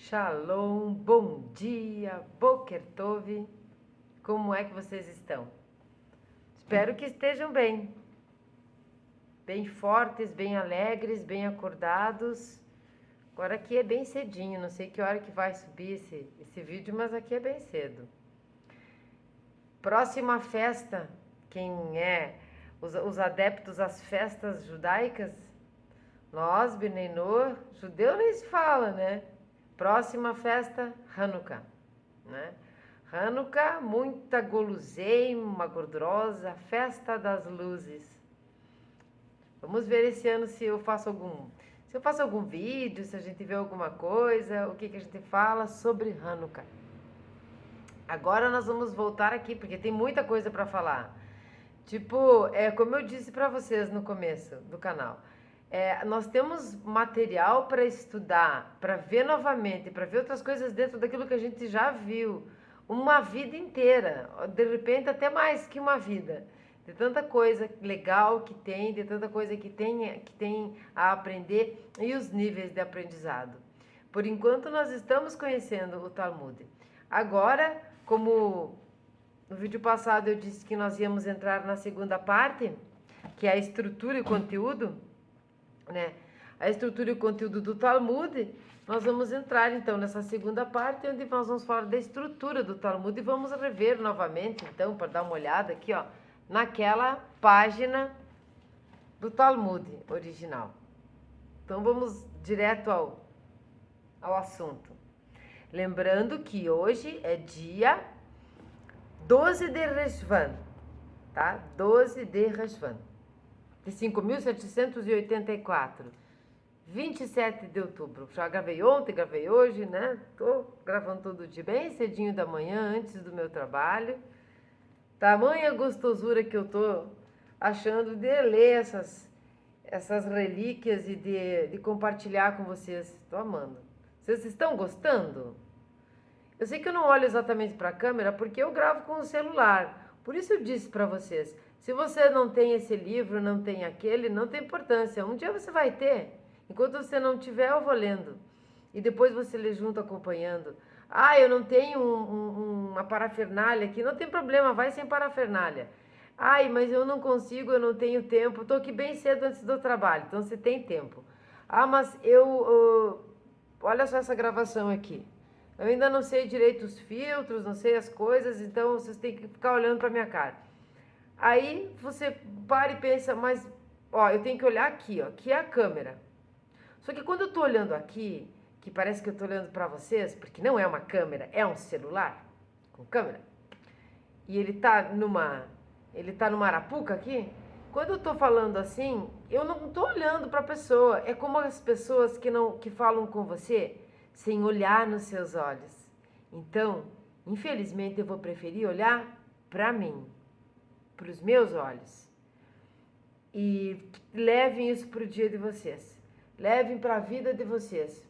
Shalom, bom dia, Boker Tov. Como é que vocês estão? Espero que estejam bem. Bem fortes, bem alegres, bem acordados. Agora aqui é bem cedinho, não sei que hora que vai subir esse vídeo, mas aqui é bem cedo. Próxima festa, quem é os adeptos às festas judaicas, nós, Bnei Noach, judeu nem se fala, né? Próxima festa, Hanukkah, né? Hanukkah, muita guloseima, gordurosa, festa das luzes. Vamos ver esse ano se eu faço algum vídeo, se a gente vê alguma coisa, o que a gente fala sobre Hanukkah. Agora nós vamos voltar aqui, porque tem muita coisa para falar. Tipo, como eu disse para vocês no começo do canal, nós temos material para estudar, para ver novamente, para ver outras coisas dentro daquilo que a gente já viu. Uma vida inteira, de repente até mais que uma vida. De tanta coisa legal que tem, de tanta coisa que tem a aprender e os níveis de aprendizado. Por enquanto nós estamos conhecendo o Talmud. Agora, como no vídeo passado eu disse que nós íamos entrar na segunda parte, que é a estrutura e o conteúdo, né? A estrutura e o conteúdo do Talmud, nós vamos entrar então nessa segunda parte, onde nós vamos falar da estrutura do Talmud e vamos rever novamente, então, para dar uma olhada aqui, ó, naquela página do Talmud original. Então vamos direto ao assunto. Lembrando que hoje é dia 12 de Reshvan, tá? 12 de Reshvan, de 5.784, 27 de outubro. Já gravei ontem, gravei hoje, né? Tô gravando todo dia, bem cedinho da manhã, antes do meu trabalho. Tamanha gostosura que eu tô achando de ler essas relíquias e de compartilhar com vocês. Tô amando. Vocês estão gostando? Eu sei que eu não olho exatamente para a câmera porque eu gravo com o celular. Por isso eu disse para vocês, se você não tem esse livro, não tem aquele, não tem importância. Um dia você vai ter. Enquanto você não tiver, eu vou lendo. E depois você lê junto acompanhando. Ah, eu não tenho uma parafernália aqui. Não tem problema, vai sem parafernália. Ai, mas eu não consigo, eu não tenho tempo. Estou aqui bem cedo antes do trabalho, então você tem tempo. Ah, mas olha só essa gravação aqui. Eu ainda não sei direito os filtros, não sei as coisas, então vocês têm que ficar olhando para minha cara. Aí você para e pensa, mas ó, eu tenho que olhar aqui, ó, aqui é a câmera. Só que quando eu tô olhando aqui, que parece que eu tô olhando para vocês, porque não é uma câmera, é um celular com câmera. E ele tá numa arapuca aqui. Quando eu tô falando assim, eu não tô olhando para a pessoa. É como as pessoas que falam com você sem olhar nos seus olhos. Então, infelizmente, eu vou preferir olhar para mim, para os meus olhos. E levem isso para o dia de vocês. Levem para a vida de vocês.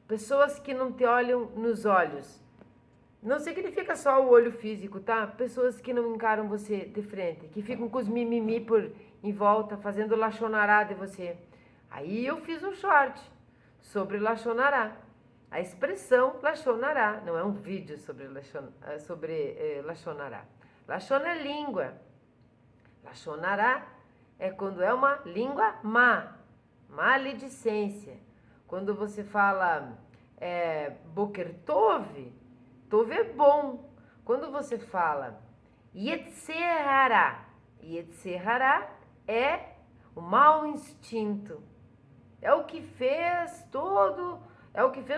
Pessoas que não te olham nos olhos. Não significa só o olho físico, tá? Pessoas que não encaram você de frente, que ficam com os mimimi em volta, fazendo lachonará de você. Aí eu fiz um short sobre lachonará. A expressão lachonará, não é um vídeo sobre lachonará. Lachon é língua. Lachonará é quando é uma língua maledicência. Quando você fala Boker Tov, Tov é bom. Quando você fala Yetzer Hara é o mau instinto. É o que fez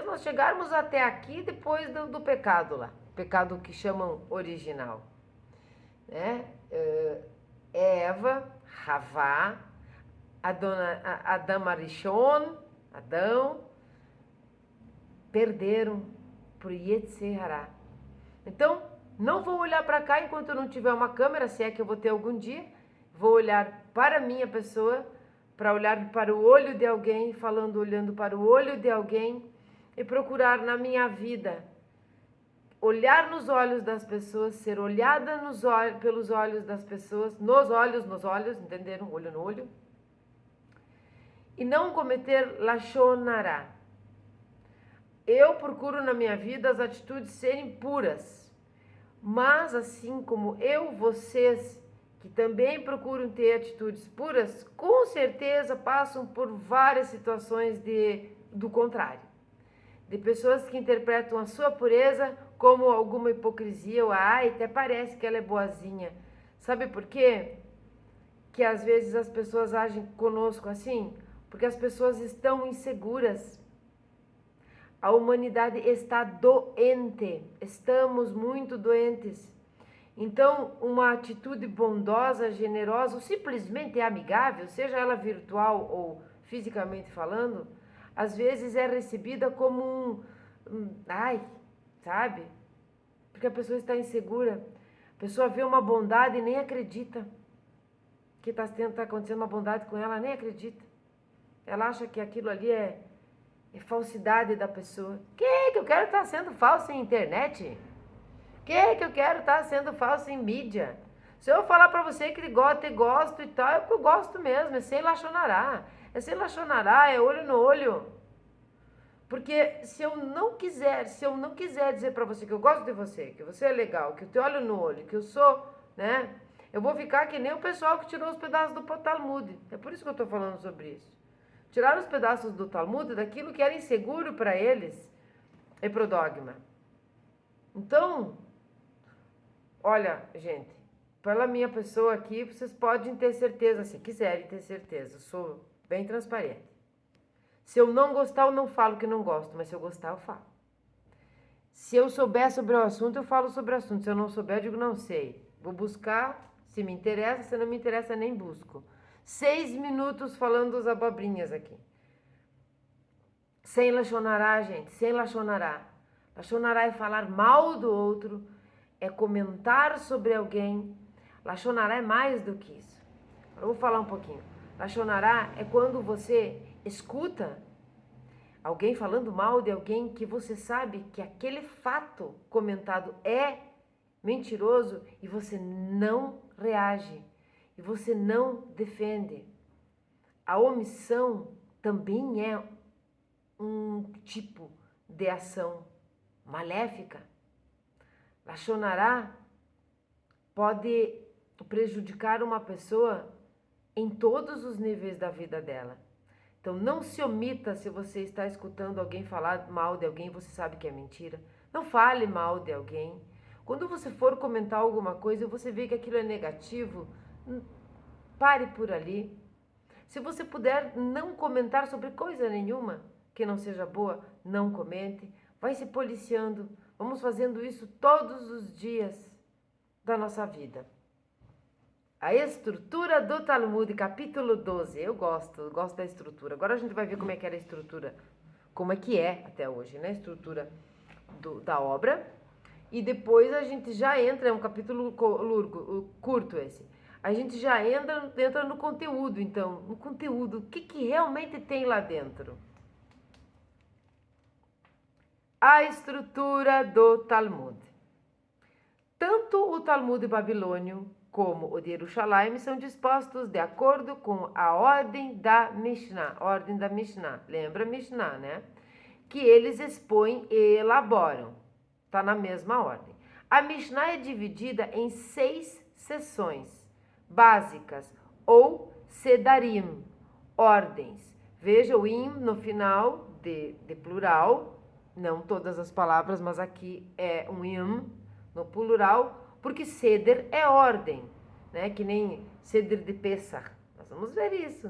nós chegarmos até aqui depois do pecado lá. Pecado que chamam original. Né? Eva, Havá, Adam Arishon, Adão, perderam por Yetzer Hara. Então, não vou olhar para cá enquanto eu não tiver uma câmera, se é que eu vou ter algum dia. Vou olhar para a minha pessoa, para olhar para o olho de alguém, olhando para o olho de alguém e procurar na minha vida olhar nos olhos das pessoas, ser olhada pelos olhos das pessoas, nos olhos, entenderam? Olho no olho. E não cometer lachonará. Eu procuro na minha vida as atitudes serem puras. Mas assim como vocês que também procuram ter atitudes puras, com certeza passam por várias situações do contrário. De pessoas que interpretam a sua pureza como alguma hipocrisia, ou até parece que ela é boazinha. Sabe por quê? Que às vezes as pessoas agem conosco assim? Porque as pessoas estão inseguras. A humanidade está doente, estamos muito doentes. Então, uma atitude bondosa, generosa, ou simplesmente amigável, seja ela virtual ou fisicamente falando, às vezes é recebida como sabe? Porque a pessoa está insegura. A pessoa vê uma bondade e nem acredita que está acontecendo uma bondade com ela, nem acredita. Ela acha que aquilo ali é falsidade da pessoa. Que eu quero estar sendo falsa em internet? Que eu quero estar sendo falsa em mídia? Se eu falar pra você que gosto e tal, é porque eu gosto mesmo, é sem lachonará. É sem lachonará, é olho no olho. Porque se eu não quiser dizer pra você que eu gosto de você, que você é legal, que eu te olho no olho, que eu sou, né? Eu vou ficar que nem o pessoal que tirou os pedaços do Talmud. É por isso que eu tô falando sobre isso. Tiraram os pedaços do Talmud daquilo que era inseguro para eles e pro dogma. Então, olha, gente, pela minha pessoa aqui, vocês podem ter certeza, se quiserem ter certeza, eu sou bem transparente. Se eu não gostar, eu não falo que não gosto, mas se eu gostar, eu falo. Se eu souber sobre o assunto, eu falo sobre o assunto. Se eu não souber, eu digo não sei. Vou buscar, se me interessa, se não me interessa, nem busco. 6 minutos falando dos abobrinhas aqui. Sem lachonará, gente, sem lachonará. Lachonará é falar mal do outro, é comentar sobre alguém. Lachonará é mais do que isso. Eu vou falar um pouquinho. Lachonará é quando você escuta alguém falando mal de alguém que você sabe que aquele fato comentado é mentiroso e você não reage, e você não defende. A omissão também é um tipo de ação maléfica. Lachonará pode prejudicar uma pessoa em todos os níveis da vida dela. Então não se omita se você está escutando alguém falar mal de alguém, você sabe que é mentira. Não fale mal de alguém. Quando você for comentar alguma coisa e você vê que aquilo é negativo, pare por ali. Se você puder não comentar sobre coisa nenhuma que não seja boa, não comente. Vai se policiando. Vamos fazendo isso todos os dias da nossa vida. A estrutura do Talmud, capítulo 12. Eu gosto da estrutura. Agora a gente vai ver como é que era a estrutura, como é que é até hoje, né? A estrutura da obra. E depois a gente já entra, é um capítulo curto esse. A gente já entra no conteúdo, então. No conteúdo, o que realmente tem lá dentro? A estrutura do Talmud. Tanto o Talmud babilônio como o de Jerusalém são dispostos de acordo com a ordem da Mishnah. Lembra Mishnah, né? Que eles expõem e elaboram. Está na mesma ordem. A Mishnah é dividida em 6 seções básicas ou sedarim, ordens. Veja o im no final de plural, não todas as palavras, mas aqui é um im no plural, porque ceder é ordem, né? Que nem ceder de Pesach. Nós vamos ver isso,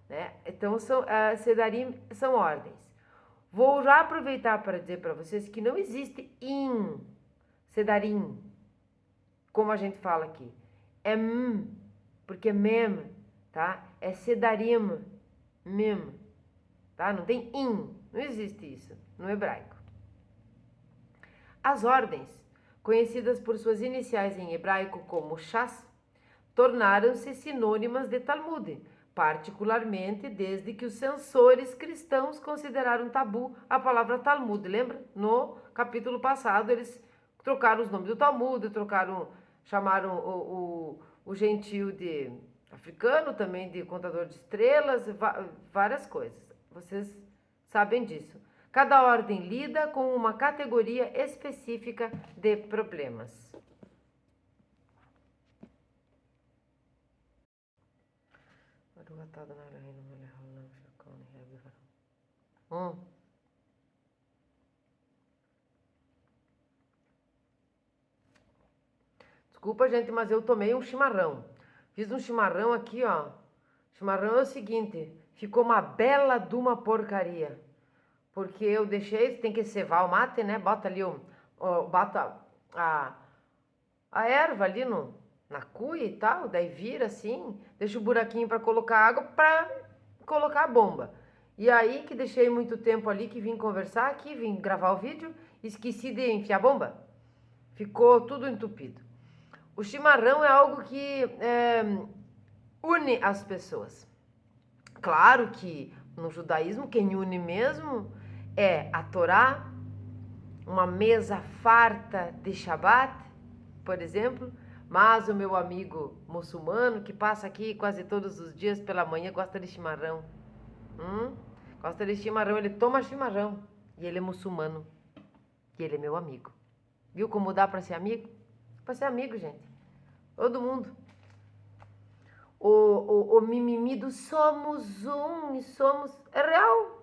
né? Então, sedarim são ordens. Vou já aproveitar para dizer para vocês que não existe sedarim, como a gente fala aqui. É porque é mem, tá? É sedarim, mem, tá? Não tem não existe isso no hebraico. As ordens, conhecidas por suas iniciais em hebraico como Shas, tornaram-se sinônimas de Talmud, particularmente desde que os censores cristãos consideraram tabu a palavra Talmud. Lembra? No capítulo passado eles trocaram os nomes do Talmud, chamaram o gentio de africano, também de contador de estrelas, várias coisas. Vocês sabem disso. Cada ordem lida com uma categoria específica de problemas. Desculpa, gente, mas eu tomei um chimarrão. Fiz um chimarrão aqui, ó. Chimarrão é o seguinte, ficou uma bela de uma porcaria. Porque eu deixei, tem que cevar o mate, né? Bota ali bota a erva ali na cuia e tal, daí vira assim, deixa o buraquinho para colocar água para colocar a bomba. E aí que deixei muito tempo ali, que vim conversar aqui, vim gravar o vídeo, esqueci de enfiar a bomba. Ficou tudo entupido. O chimarrão é algo que une as pessoas. Claro que no judaísmo quem une mesmo é a Torá, uma mesa farta de Shabat, por exemplo, mas o meu amigo muçulmano que passa aqui quase todos os dias pela manhã gosta de chimarrão. Gosta de chimarrão, ele toma chimarrão e ele é muçulmano e ele é meu amigo. Viu como dá para ser amigo? Para ser amigo, gente. Todo mundo. O mimimi do somos um e somos... É real.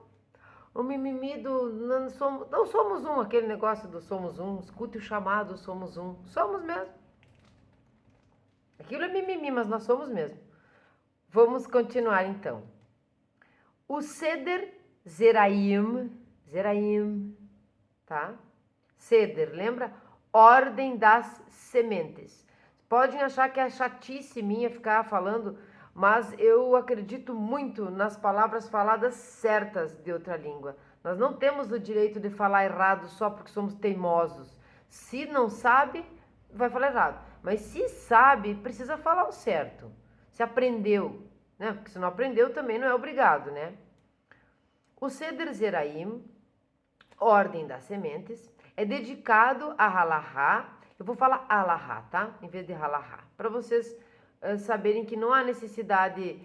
O mimimi do não somos um, aquele negócio do somos um. Escute o chamado somos um. Somos mesmo. Aquilo é mimimi, mas nós somos mesmo. Vamos continuar então. O Seder Zeraim, tá? Seder, lembra? Ordem das sementes. Podem achar que é chatice minha ficar falando, mas eu acredito muito nas palavras faladas certas de outra língua. Nós não temos o direito de falar errado só porque somos teimosos. Se não sabe, vai falar errado. Mas se sabe, precisa falar o certo. Se aprendeu, né? Porque se não aprendeu também não é obrigado, né? O Seder Zeraim, ordem das sementes, é dedicado a Halahá. Eu vou falar Halahá, tá? Em vez de Halahá. Para vocês saberem que não há necessidade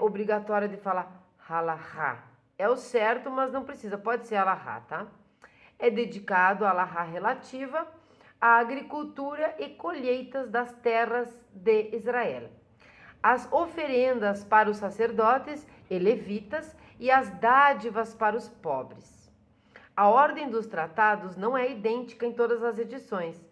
obrigatória de falar Halahá. É o certo, mas não precisa. Pode ser Halahá, tá? É dedicado a Halahá relativa à agricultura e colheitas das terras de Israel. As oferendas para os sacerdotes e levitas e as dádivas para os pobres. A ordem dos tratados não é idêntica em todas as edições.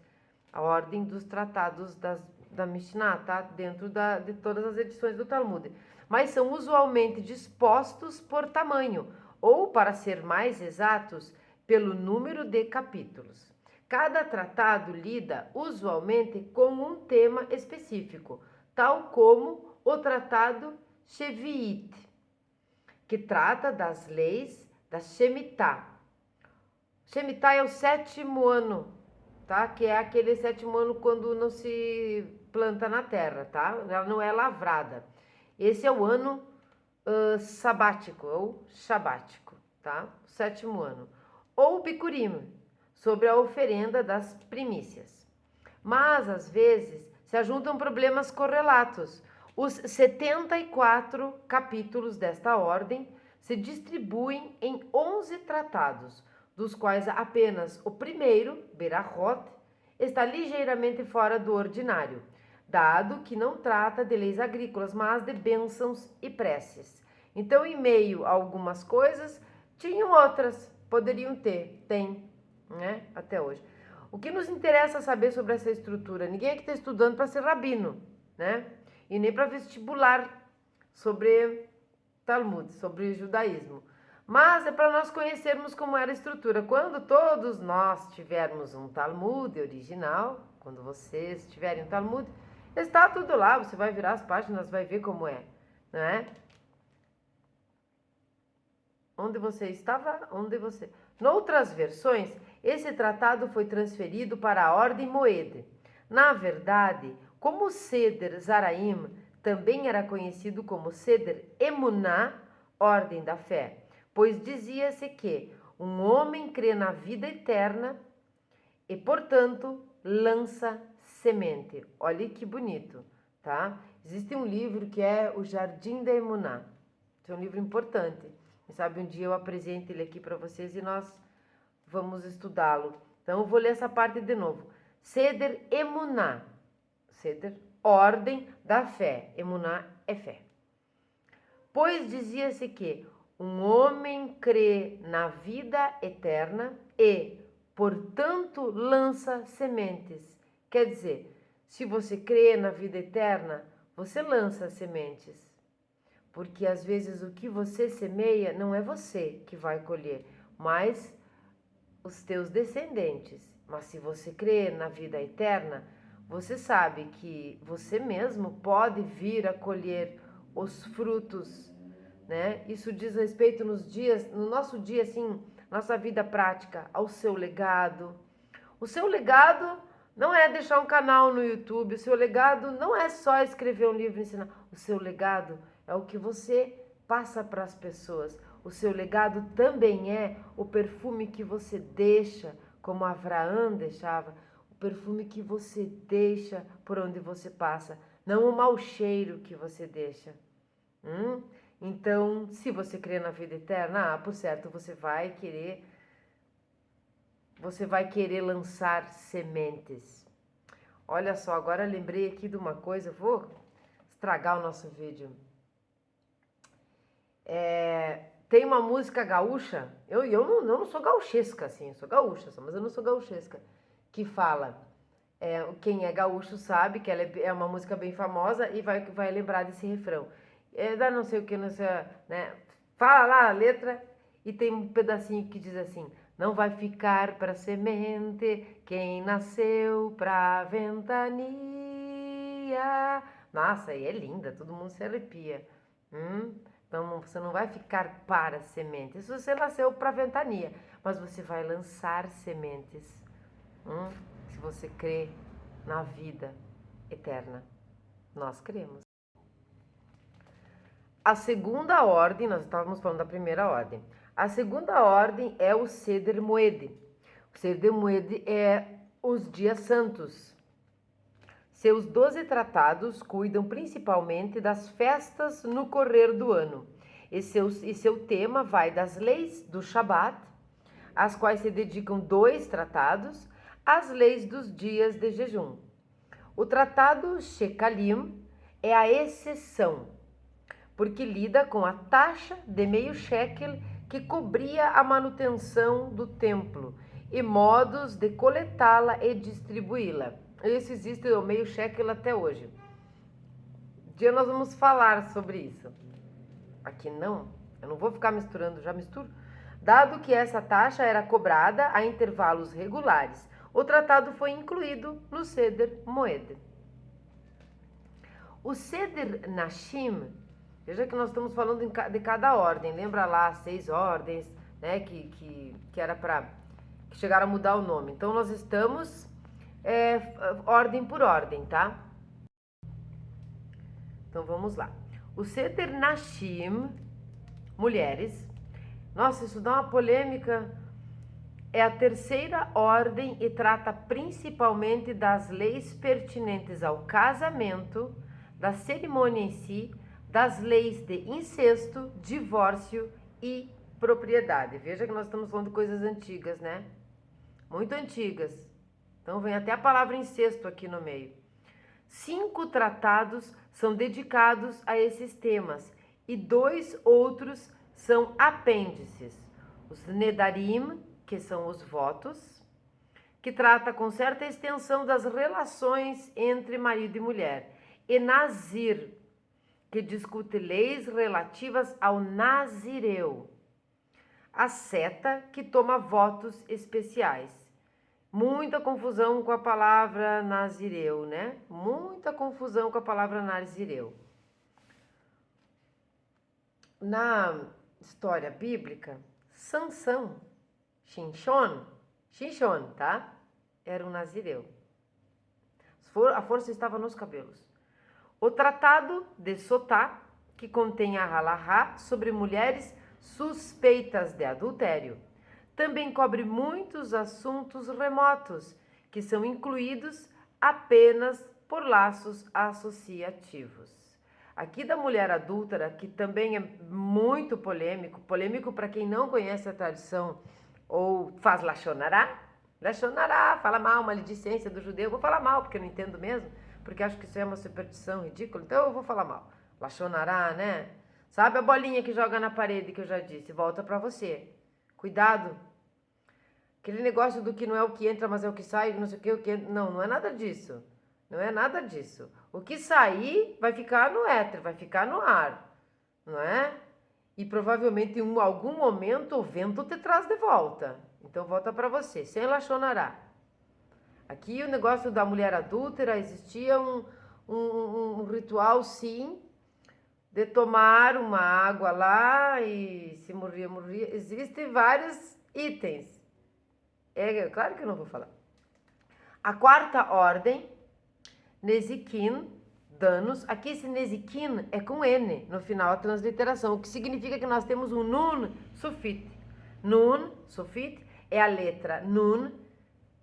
A ordem dos tratados da Mishnah, tá? Dentro de todas as edições do Talmud. Mas são usualmente dispostos por tamanho, ou, para ser mais exatos, pelo número de capítulos. Cada tratado lida usualmente com um tema específico, tal como o Tratado Shevi'it, que trata das leis da Shemitah. Shemitah é o 7º ano, tá? Que é aquele 7º ano quando não se planta na terra, tá? Ela não é lavrada. Esse é o ano sabático, ou shabático, tá? O 7º ano. Ou Bikurim, sobre a oferenda das primícias. Mas, às vezes, se ajuntam problemas correlatos. Os 74 capítulos desta ordem se distribuem em 11 tratados, dos quais apenas o primeiro, Berachot, está ligeiramente fora do ordinário, dado que não trata de leis agrícolas, mas de bênçãos e preces. Então, em meio a algumas coisas, tinham outras, poderiam ter, tem, né, até hoje. O que nos interessa saber sobre essa estrutura? Ninguém aqui está estudando para ser rabino, né? E nem para vestibular sobre Talmud, sobre judaísmo. Mas é para nós conhecermos como era a estrutura. Quando todos nós tivermos um Talmud original, quando vocês tiverem um Talmud, está tudo lá, você vai virar as páginas, vai ver como é, né? Onde você estava? Onde você... Noutras versões, esse tratado foi transferido para a ordem Moed. Na verdade, como o Seder Zaraim também era conhecido como Seder Emuná, ordem da fé, pois dizia-se que um homem crê na vida eterna e, portanto, lança semente. Olha que bonito, tá? Existe um livro que é O Jardim da Emuná. É um livro importante. Quem sabe um dia eu apresento ele aqui para vocês e nós vamos estudá-lo. Então eu vou ler essa parte de novo. Seder Emuná. Seder, ordem da fé. Emuná é fé. Pois dizia-se que um homem crê na vida eterna e, portanto, lança sementes. Quer dizer, se você crê na vida eterna, você lança sementes. Porque às vezes o que você semeia não é você que vai colher, mas os teus descendentes. Mas se você crê na vida eterna, você sabe que você mesmo pode vir a colher os frutos, né? Isso diz respeito no nosso dia, assim, nossa vida prática, ao seu legado. O seu legado não é deixar um canal no YouTube, o seu legado não é só escrever um livro e ensinar. O seu legado é o que você passa para as pessoas. O seu legado também é o perfume que você deixa, como Abraão deixava, o perfume que você deixa por onde você passa, não o mau cheiro que você deixa. Então, se você crê na vida eterna, por certo, você vai querer lançar sementes. Olha só, agora lembrei aqui de uma coisa, vou estragar o nosso vídeo. Tem uma música gaúcha, eu não sou gauchesca, assim, eu sou gaúcha, mas eu não sou gauchesca, que fala, quem é gaúcho sabe que ela é uma música bem famosa e vai lembrar desse refrão. Não sei o que, não sei, né? Fala lá a letra e tem um pedacinho que diz assim: não vai ficar para semente quem nasceu pra ventania. Nossa, e é linda, todo mundo se arrepia. Então você não vai ficar para sementes. Se você nasceu para ventania, mas você vai lançar sementes. Se você crê na vida eterna, nós cremos. A segunda ordem, nós estávamos falando da primeira ordem. A segunda ordem é o Seder Moed. O Seder Moed é os dias santos. Seus 12 tratados cuidam principalmente das festas no correr do ano. E seu tema vai das leis do Shabat, às quais se dedicam 2 tratados, às leis dos dias de jejum. O tratado Shekalim é a exceção, porque lida com a taxa de meio shekel que cobria a manutenção do templo e modos de coletá-la e distribuí-la. Isso existe o meio shekel até hoje. Um dia nós vamos falar sobre isso. Aqui não, eu não vou ficar misturando, já misturo. Dado que essa taxa era cobrada a intervalos regulares, o tratado foi incluído no Seder Moed. O Seder Nashim, veja que nós estamos falando de cada ordem, lembra lá as 6 ordens, né, que era para que chegaram a mudar o nome. Então nós estamos ordem por ordem, tá? Então vamos lá. O Seder Nashim, mulheres. Nossa, isso dá uma polêmica. É a terceira ordem e trata principalmente das leis pertinentes ao casamento, da cerimônia em si, das leis de incesto, divórcio e propriedade. Veja que nós estamos falando de coisas antigas, né? Muito antigas. Então vem até a palavra incesto aqui no meio. 5 tratados são dedicados a esses temas e 2 outros são apêndices. Os Nedarim, que são os votos, que trata com certa extensão das relações entre marido e mulher, e Nazir, que discute leis relativas ao Nazireu, a seta, que toma votos especiais. Muita confusão com a palavra Nazireu, né? Muita confusão com a palavra Nazireu. Na história bíblica, Sansão, Shinshon, tá? Era um nazireu. A força estava nos cabelos. O tratado de Sotá, que contém a halahá sobre mulheres suspeitas de adultério, também cobre muitos assuntos remotos, que são incluídos apenas por laços associativos. Aqui da mulher adúltera, que também é muito polêmico para quem não conhece a tradição ou faz lachonará, fala mal, maledicência do judeu, eu vou falar mal, porque eu não entendo mesmo, porque acho que isso é uma superstição ridícula, então eu vou falar mal. Lachonará, né? Sabe a bolinha que joga na parede que eu já disse? Volta para você. Cuidado. Aquele negócio do que não é o que entra, mas é o que sai, não sei o que entra. Não, não é nada disso. Não é nada disso. O que sair vai ficar no éter, vai ficar no ar, não é? E provavelmente em algum momento o vento te traz de volta. Então volta para você, sem lachonará. Aqui o negócio da mulher adúltera, existia um ritual, sim, de tomar uma água lá e se morria. Existem vários itens. É claro que eu não vou falar. A quarta ordem, Nezikin, danos. Aqui esse Nezikin é com N no final, a transliteração, o que significa que nós temos um Nun Sufit. Nun Sufit é a letra Nun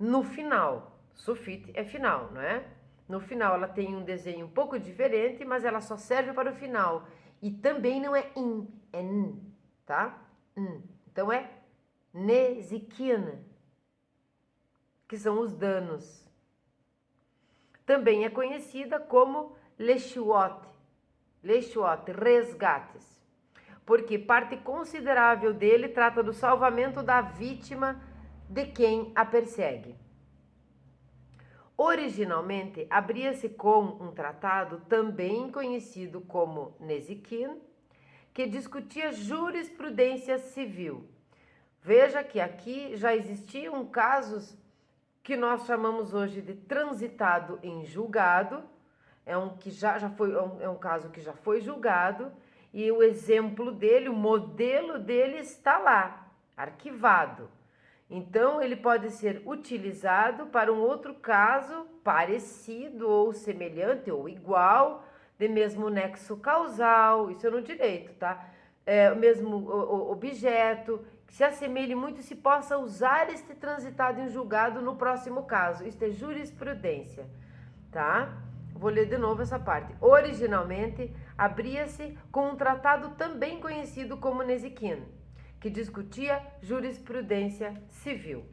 no final. Sufit é final, não é? No final ela tem um desenho um pouco diferente, mas ela só serve para o final. E também não é in, é n, tá? Então é Nezikin, que são os danos. Também é conhecida como Leshuot, resgates, porque parte considerável dele trata do salvamento da vítima de quem a persegue. Originalmente, abria-se com um tratado também conhecido como Nezikin, que discutia jurisprudência civil. Veja que aqui já existiam casos que nós chamamos hoje de transitado em julgado, é um caso que já foi julgado, e o exemplo dele, o modelo dele está lá, arquivado. Então, ele pode ser utilizado para um outro caso parecido ou semelhante ou igual, de mesmo nexo causal, isso é no direito, tá? O mesmo objeto, que se assemelhe muito e se possa usar este transitado em julgado no próximo caso. Isto é jurisprudência, tá? Vou ler de novo essa parte. Originalmente, abria-se com um tratado também conhecido como Nezikin, que discutia jurisprudência civil.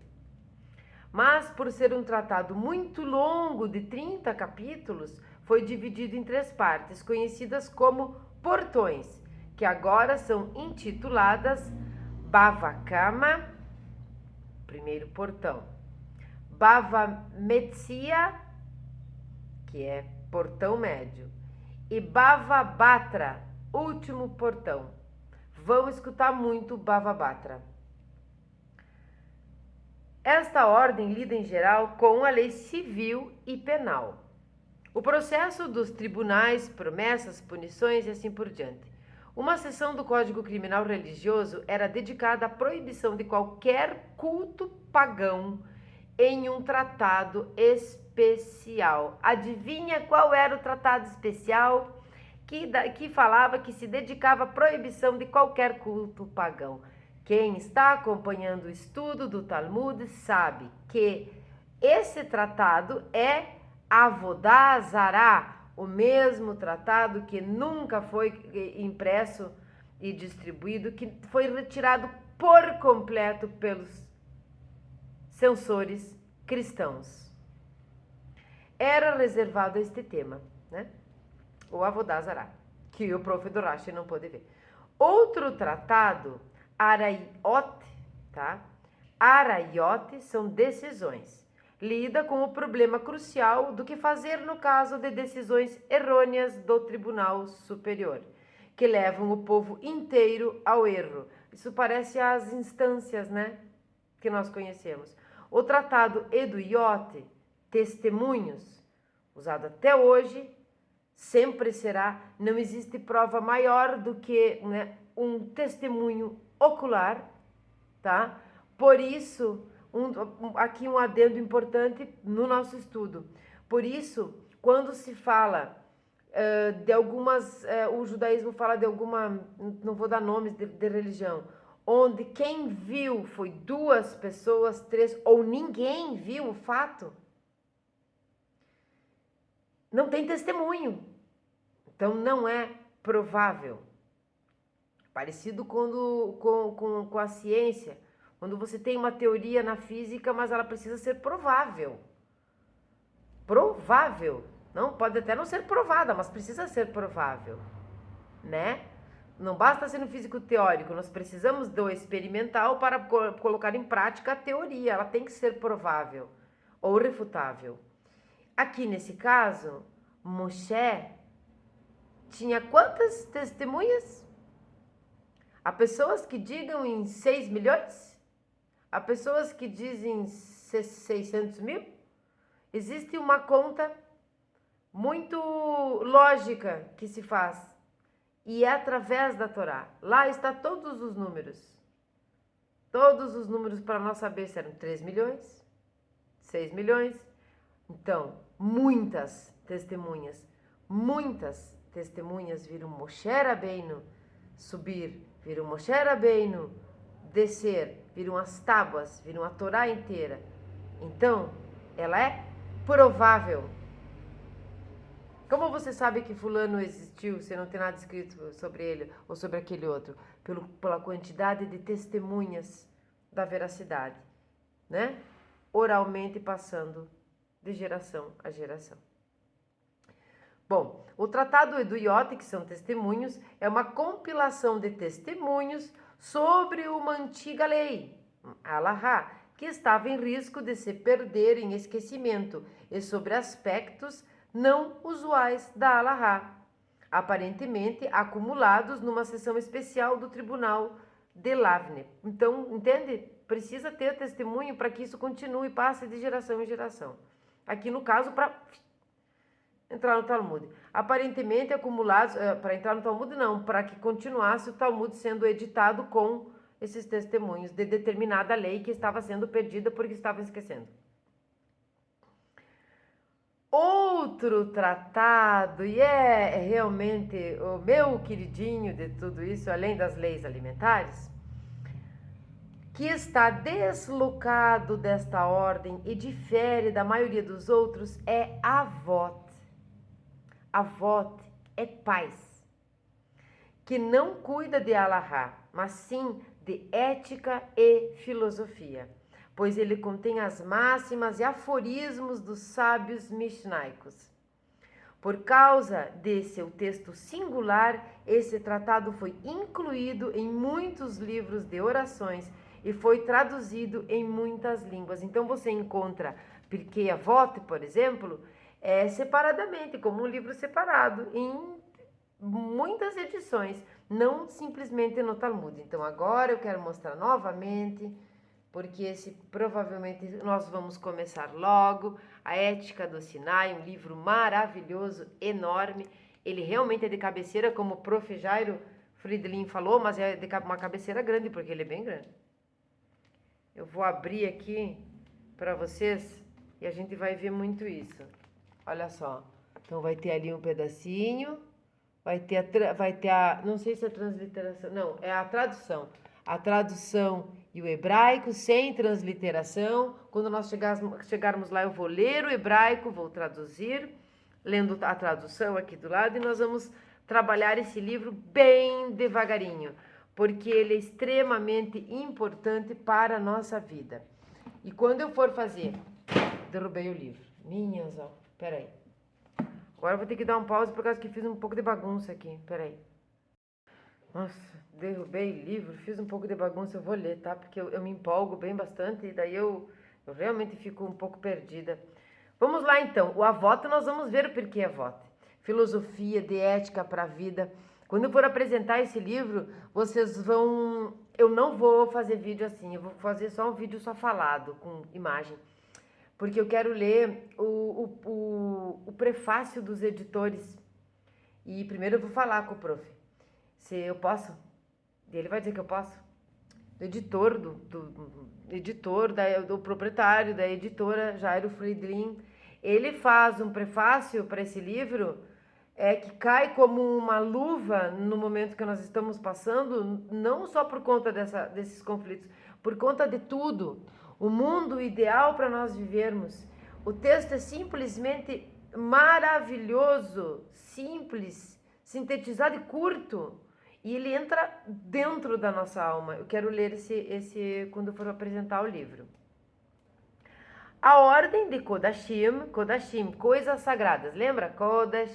Mas, por ser um tratado muito longo, de 30 capítulos, foi dividido em 3 partes, conhecidas como portões, que agora são intituladas Bava Kama, primeiro portão, Bava Metzia, que é portão médio, e Bava Batra, último portão. Vão escutar muito Bava Batra. Esta ordem lida em geral com a lei civil e penal. O processo dos tribunais, promessas, punições e assim por diante. Uma seção do Código Criminal Religioso era dedicada à proibição de qualquer culto pagão em um tratado especial. Adivinha qual era o tratado especial que falava que se dedicava à proibição de qualquer culto pagão? Quem está acompanhando o estudo do Talmud sabe que esse tratado é Avodá Zará, o mesmo tratado que nunca foi impresso e distribuído, que foi retirado por completo pelos censores cristãos. Era reservado a este tema, né? O Avodá Zará, que o prof. do Rashi não pôde ver. Outro tratado, Araiot, tá? Araiot são decisões. Lida com o problema crucial do que fazer no caso de decisões errôneas do Tribunal Superior, que levam o povo inteiro ao erro. Isso parece as instâncias, né, que nós conhecemos. O tratado Eduyot, testemunhos, usado até hoje, sempre será, não existe prova maior do que, né, um testemunho ocular, tá? Por isso, aqui um adendo importante no nosso estudo. Por isso, quando se fala de algumas, o judaísmo fala de alguma, não vou dar nomes de religião, onde quem viu foi 2 pessoas, 3, ou ninguém viu o fato, não tem testemunho. Então não é provável. Parecido com a ciência, quando você tem uma teoria na física, mas ela precisa ser provável. Provável. Não, pode até não ser provada, mas precisa ser provável, né? Não basta ser no físico teórico, nós precisamos do experimental para colocar em prática a teoria, ela tem que ser provável ou refutável. Aqui nesse caso, Moshe tinha quantas testemunhas? Há pessoas que digam em 6 milhões? Há pessoas que dizem 600 mil? Existe uma conta muito lógica que se faz. E é através da Torá. Lá está todos os números. Todos os números para nós saber se eram 3 milhões, 6 milhões. Então, muitas testemunhas viram Moshe Rabbeinu subir, viram Moshe Rabbeinu descer, viram as tábuas, viram a Torá inteira. Então, ela é provável. Como você sabe que fulano existiu, se não tem nada escrito sobre ele ou sobre aquele outro? Pela quantidade de testemunhas da veracidade, né? Oralmente passando de geração a geração. Bom, o Tratado do Iote, que são testemunhos, é uma compilação de testemunhos sobre uma antiga lei, a Alahá, que estava em risco de se perder em esquecimento, e sobre aspectos não usuais da Alahá, aparentemente acumulados numa sessão especial do Tribunal de Lavne. Então, entende? Precisa ter testemunho para que isso continue e passe de geração em geração. Aqui no caso, para entrar no Talmud. Aparentemente acumulados, para entrar no Talmud não, para que continuasse o Talmud sendo editado com esses testemunhos de determinada lei que estava sendo perdida porque estavam esquecendo. Outro tratado, e é realmente o meu queridinho de tudo isso, além das leis alimentares, que está deslocado desta ordem e difere da maioria dos outros, é Avot. Avot é pais, que não cuida de Alahá, mas sim de ética e filosofia, pois ele contém as máximas e aforismos dos sábios mishnaicos. Por causa de seu texto singular, esse tratado foi incluído em muitos livros de orações e foi traduzido em muitas línguas. Então você encontra Pirkei Avot, por exemplo, separadamente, como um livro separado, em muitas edições, não simplesmente no Talmud. Então agora eu quero mostrar novamente, porque esse provavelmente nós vamos começar logo, a Ética do Sinai, um livro maravilhoso, enorme. Ele realmente é de cabeceira, como o prof. Jairo Friedlin falou, mas é de uma cabeceira grande, porque ele é bem grande. Eu vou abrir aqui para vocês e a gente vai ver muito isso. Olha só, então vai ter ali um pedacinho, vai ter a, não sei se é a transliteração, não, é a tradução e o hebraico sem transliteração. Quando nós chegarmos lá, eu vou ler o hebraico, vou traduzir, lendo a tradução aqui do lado, e nós vamos trabalhar esse livro bem devagarinho, porque ele é extremamente importante para a nossa vida. E quando eu for fazer, derrubei o livro, minhas, ó, peraí. Agora eu vou ter que dar um pause por causa que fiz um pouco de bagunça aqui, peraí. Nossa, derrubei livro, fiz um pouco de bagunça, eu vou ler, tá? Porque eu me empolgo bem bastante e daí eu realmente fico um pouco perdida. Vamos lá então, o Avot, nós vamos ver o porquê Avot. Filosofia de ética para a vida. Quando eu for apresentar esse livro, vocês vão... Eu não vou fazer vídeo assim, eu vou fazer só um vídeo só falado, com imagem. Porque eu quero ler o prefácio dos editores. E primeiro eu vou falar com o prof. Se eu posso. E ele vai dizer que eu posso. Do editor, do proprietário da editora, Jairo Friedlin. Ele faz um prefácio para esse livro que cai como uma luva no momento que nós estamos passando, não só por conta desses conflitos, por conta de tudo. O mundo ideal para nós vivermos. O texto é simplesmente maravilhoso, simples, sintetizado e curto, e ele entra dentro da nossa alma. Eu quero ler esse quando eu for apresentar o livro. A ordem de Kodashim, coisas sagradas. Lembra? Kodash,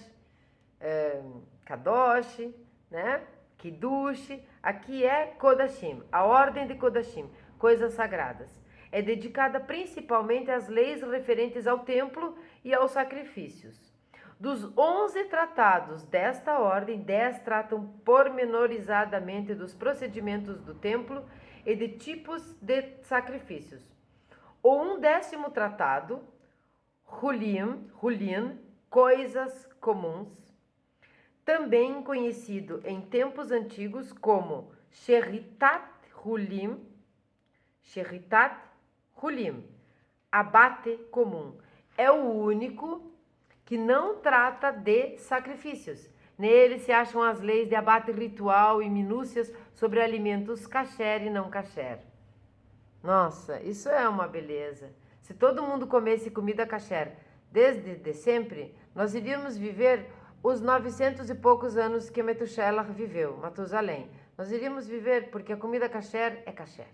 Kadosh, né? Kiddush. Aqui é Kodashim, a ordem de Kodashim, coisas sagradas. É dedicada principalmente às leis referentes ao templo e aos sacrifícios. Dos 11 tratados desta ordem, 10 tratam pormenorizadamente dos procedimentos do templo e de tipos de sacrifícios. O 11º tratado, Hulin, coisas comuns, também conhecido em tempos antigos como Sheritat Hulim, abate comum. É o único que não trata de sacrifícios. Nele se acham as leis de abate ritual e minúcias sobre alimentos kasher e não kasher. Nossa, isso é uma beleza. Se todo mundo comesse comida kasher desde sempre, nós iríamos viver os 900 e poucos anos que Metushelah viveu, Matusalém. Nós iríamos viver porque a comida kasher é kasher.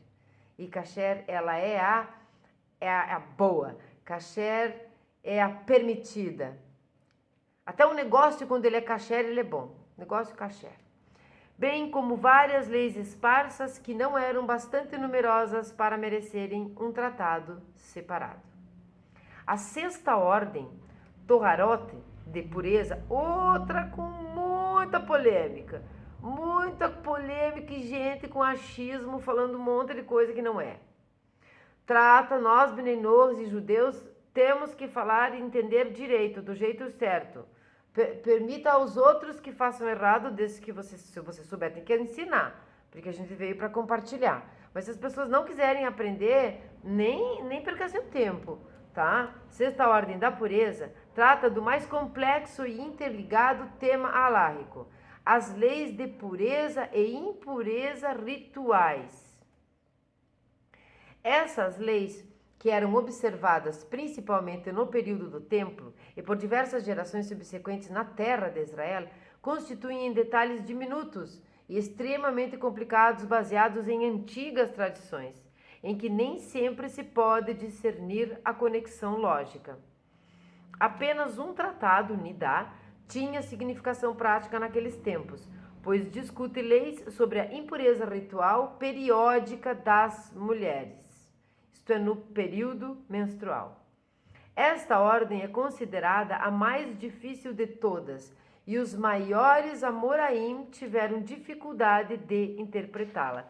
E kasher, ela é a boa. Kasher é a permitida. Até o negócio, quando ele é kasher, ele é bom. Negócio kasher. Bem como várias leis esparsas que não eram bastante numerosas para merecerem um tratado separado. A 6ª ordem, Toharot, de pureza, outra com muita polêmica e gente com achismo falando um monte de coisa que não é. Trata, nós, Bnei Noach e judeus, temos que falar e entender direito, do jeito certo. Permita aos outros que façam errado, desde que se você souber, tem que ensinar, porque a gente veio para compartilhar. Mas se as pessoas não quiserem aprender, nem perca seu tempo, tá? 6ª ordem da pureza trata do mais complexo e interligado tema alárrico, as leis de pureza e impureza rituais. Essas leis, que eram observadas principalmente no período do templo e por diversas gerações subsequentes na terra de Israel, constituem em detalhes diminutos e extremamente complicados baseados em antigas tradições, em que nem sempre se pode discernir a conexão lógica. Apenas um tratado, Nidá, tinha significação prática naqueles tempos, pois discute leis sobre a impureza ritual periódica das mulheres, isto é, no período menstrual. Esta ordem é considerada a mais difícil de todas, e os maiores Amoraim tiveram dificuldade de interpretá-la.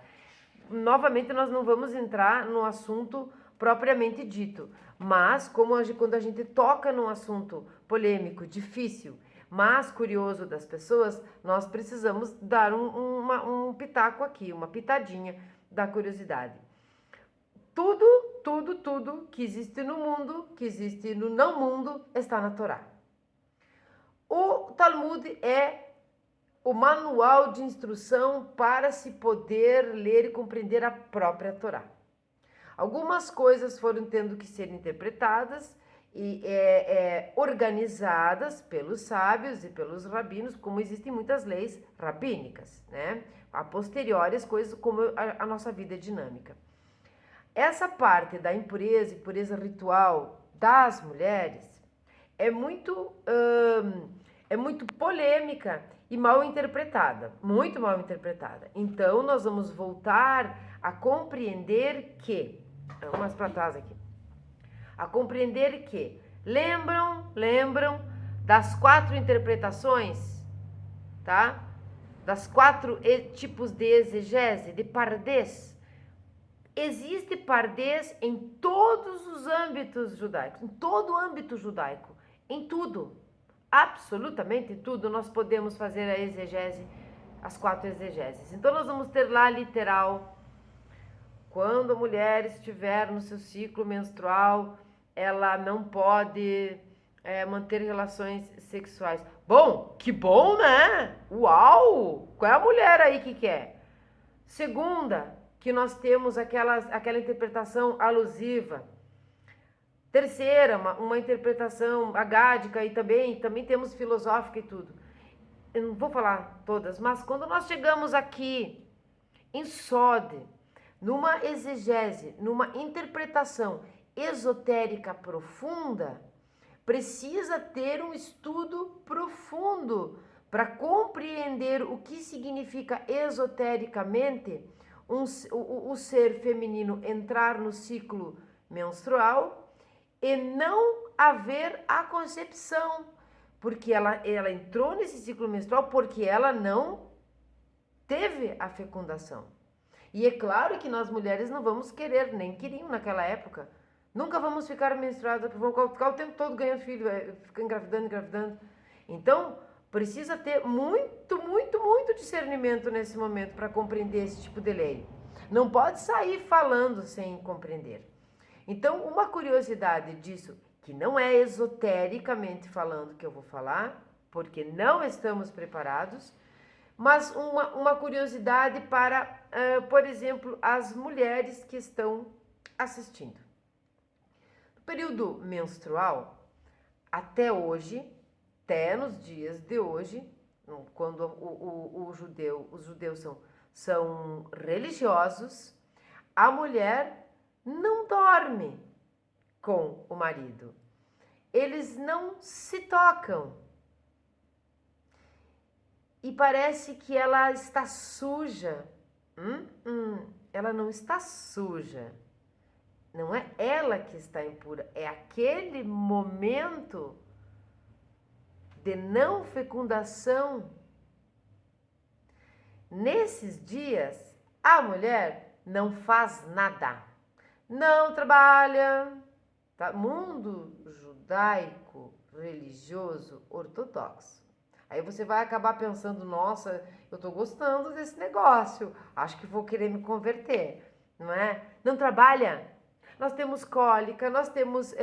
Novamente, nós não vamos entrar no assunto propriamente dito, mas quando a gente toca num assunto polêmico, difícil, mas curioso das pessoas, nós precisamos dar um pitaco aqui, uma pitadinha da curiosidade. Tudo que existe no mundo, que existe no não mundo, está na Torá. O Talmud é o manual de instrução para se poder ler e compreender a própria Torá. Algumas coisas foram tendo que ser interpretadas e organizadas pelos sábios e pelos rabinos, como existem muitas leis rabínicas, né? A posteriores, coisas como a nossa vida é dinâmica. Essa parte da impureza e pureza ritual das mulheres é muito polêmica e mal interpretada, muito mal interpretada. Então, nós vamos voltar a compreender que, umas para trás aqui, a compreender que, lembram das 4 interpretações, tá? Das 4 tipos de exegese, de pardês. Existe pardês em todos os âmbitos judaicos, em todo o âmbito judaico, em tudo, absolutamente tudo, nós podemos fazer a exegese, as 4 exegeses. Então, nós vamos ter lá literal, quando a mulher estiver no seu ciclo menstrual, ela não pode manter relações sexuais. Bom, que bom, né? Uau! Qual é a mulher aí que quer? Segunda, que nós temos aquela interpretação alusiva. Terceira, uma interpretação agádica e também temos filosófica e tudo. eu não vou falar todas, mas quando nós chegamos aqui em Sode, numa exegese, numa interpretação esotérica profunda, precisa ter um estudo profundo para compreender o que significa esotericamente o ser feminino entrar no ciclo menstrual e não haver a concepção, porque ela entrou nesse ciclo menstrual porque ela não teve a fecundação. E é claro que nós mulheres não vamos querer, nem queriam naquela época. Nunca vamos ficar menstruadas, vamos ficar o tempo todo ganhando filho, ficar engravidando. Então, precisa ter muito discernimento nesse momento para compreender esse tipo de lei. Não pode sair falando sem compreender. Então, uma curiosidade disso, que não é esotericamente falando que eu vou falar, porque não estamos preparados, mas uma curiosidade para, por exemplo, as mulheres que estão assistindo. No período menstrual, até hoje, até nos dias de hoje, quando os judeus são religiosos, a mulher não dorme com o marido. Eles não se tocam. E parece que ela está suja. Ela não está suja. Não é ela que está impura. É aquele momento de não fecundação. Nesses dias, a mulher não faz nada. Não trabalha. Tá? Mundo judaico, religioso, ortodoxo. Aí você vai acabar pensando, nossa, eu tô gostando desse negócio, acho que vou querer me converter, não é? Não trabalha? Nós temos cólica, nós temos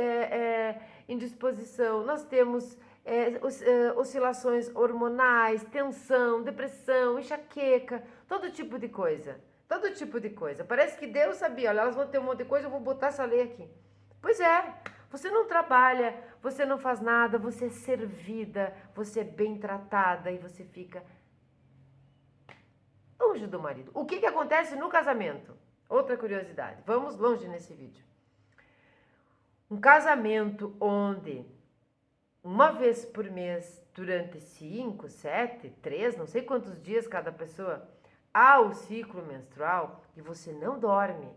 indisposição, nós temos oscilações hormonais, tensão, depressão, enxaqueca, todo tipo de coisa. Todo tipo de coisa. Parece que Deus sabia, olha, elas vão ter um monte de coisa, eu vou botar essa lei aqui. Pois é, você não trabalha, você não faz nada, você é servida, você é bem tratada e você fica longe do marido. O que acontece no casamento? Outra curiosidade, vamos longe nesse vídeo. Um casamento onde uma vez por mês, durante 5, 7, 3, não sei quantos dias cada pessoa, há o ciclo menstrual e você não dorme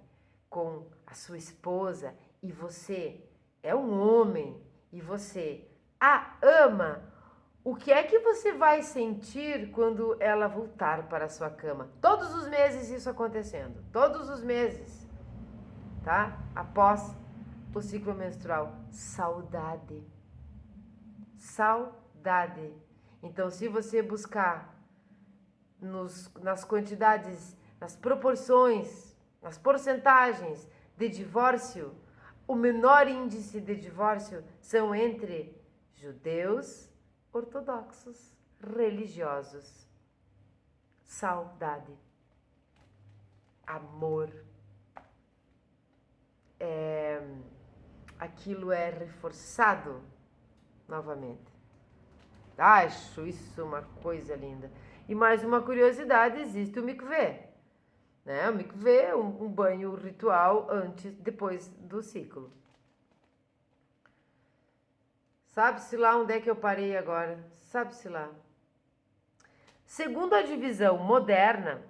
com a sua esposa e você é um homem e você a ama, o que é que você vai sentir quando ela voltar para a sua cama? Todos os meses isso acontecendo, todos os meses, tá? Após o ciclo menstrual, saudade. Saudade. Então, se você buscar nas quantidades, nas proporções, nas porcentagens de divórcio, o menor índice de divórcio são entre judeus, ortodoxos, religiosos. Saudade, amor, aquilo é reforçado novamente. Acho isso uma coisa linda. E mais uma curiosidade, existe o mikveh. Né? O mikveh é um banho ritual depois do ciclo. Sabe-se lá onde é que eu parei agora? Sabe-se lá. Segundo a divisão moderna,